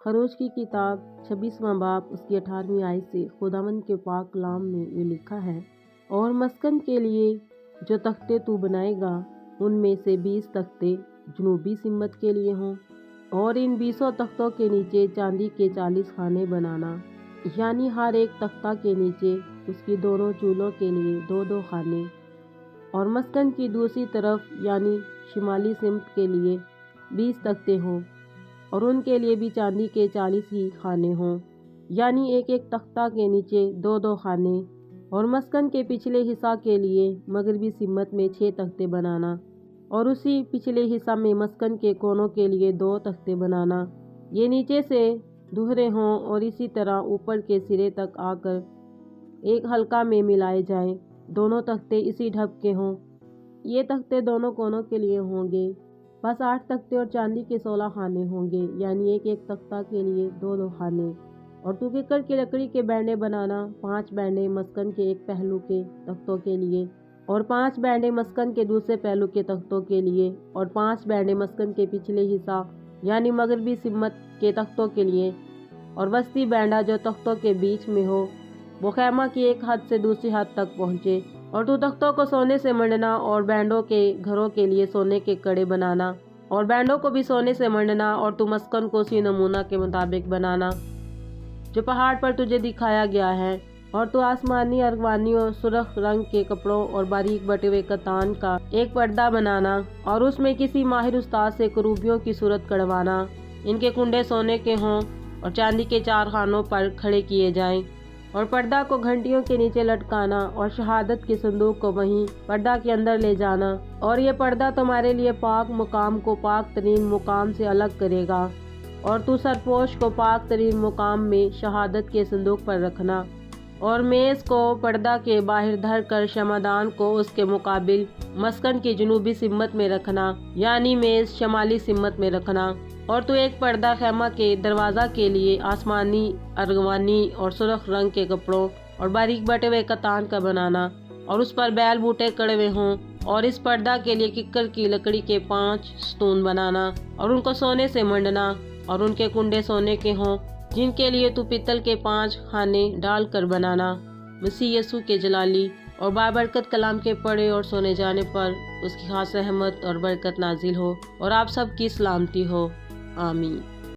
خروج کی کتاب 26واں باب اس کی 18ویں آیت سے خداوند کے پاک کلام میں یہ لکھا ہے، اور مسکن کے لیے جو تختے تو بنائے گا ان میں سے 20 تختے جنوبی سمت کے لیے ہوں، اور ان 20 تختوں کے نیچے چاندی کے 40 خانے بنانا، یعنی ہر ایک تختہ کے نیچے اس کی دونوں چولوں کے لیے 2 خانے، اور مسکن کی دوسری طرف یعنی شمالی سمت کے لیے 20 تختے ہوں، اور ان کے لیے بھی چاندی کے 40 ہی خانے ہوں، یعنی ایک تختہ کے نیچے 2 خانے، اور مسکن کے پچھلے حصہ کے لیے مغربی سمت میں 6 تختے بنانا، اور اسی پچھلے حصہ میں مسکن کے کونوں کے لیے 2 تختے بنانا، یہ نیچے سے دوہرے ہوں اور اسی طرح اوپر کے سرے تک آ کر ایک حلقہ میں ملائے جائیں، دونوں تختے اسی ڈھب کے ہوں۔ یہ تختے دونوں کونوں کے لیے ہوں گے، بس 8 تختے اور چاندی کے 16 خانے ہوں گے، یعنی ایک تختہ کے لیے 2 خانے۔ اور تو ککڑ کی لکڑی کے بینڈے بنانا، 5 بینڈے مسکن کے ایک پہلو کے تختوں کے لیے، اور 5 بینڈے مسکن کے دوسرے پہلو کے تختوں کے لیے، اور 5 بینڈے مسکن کے پچھلے حصہ یعنی مغربی سمت کے تختوں کے لیے، اور وسطی بینڈا جو تختوں کے بیچ میں ہو، وہ خیمہ کی ایک حد سے دوسری حد تک پہنچے۔ اور تو تختوں کو سونے سے منڈنا، اور بینڈوں کے گھروں کے لیے سونے کے کڑے بنانا، اور بینڈوں کو بھی سونے سے منڈنا، اور تو مسکن کو اسی نمونہ کے مطابق بنانا جو پہاڑ پر تجھے دکھایا گیا ہے۔ اور تو آسمانی، ارغوانی اور سرخ رنگ کے کپڑوں اور باریک بٹے ہوئے کتان کا ایک پردہ بنانا، اور اس میں کسی ماہر استاد سے کروبیوں کی صورت کڑوانا، ان کے کنڈے سونے کے ہوں اور چاندی کے 4 خانوں پر کھڑے کیے جائیں، اور پردہ کو گھنٹیوں کے نیچے لٹکانا، اور شہادت کے صندوق کو وہیں پردہ کے اندر لے جانا، اور یہ پردہ تمہارے لیے پاک مقام کو پاک ترین مقام سے الگ کرے گا، اور تو سرپوش کو پاک ترین مقام میں شہادت کے صندوق پر رکھنا، اور میز کو پردہ کے باہر دھر کر شمعدان کو اس کے مقابل مسکن کی جنوبی سمت میں رکھنا، یعنی میز شمالی سمت میں رکھنا۔ اور تو ایک پردہ خیمہ کے دروازہ کے لیے آسمانی، ارغوانی اور سرخ رنگ کے کپڑوں اور باریک بٹے ہوئے کتان کا بنانا، اور اس پر بیل بوٹے کڑے ہوئے ہوں، اور اس پردہ کے لیے ککر کی لکڑی کے 5 ستون بنانا، اور ان کو سونے سے منڈنا، اور ان کے کنڈے سونے کے ہوں، جن کے لیے تو پتل کے 5 خانے ڈال کر بنانا۔ مسیح یسوع کے جلالی اور بابرکت کلام کے پڑھے اور سونے جانے پر اس کی خاص رحمت اور برکت نازل ہو، اور آپ سب کی سلامتی ہو، آمین۔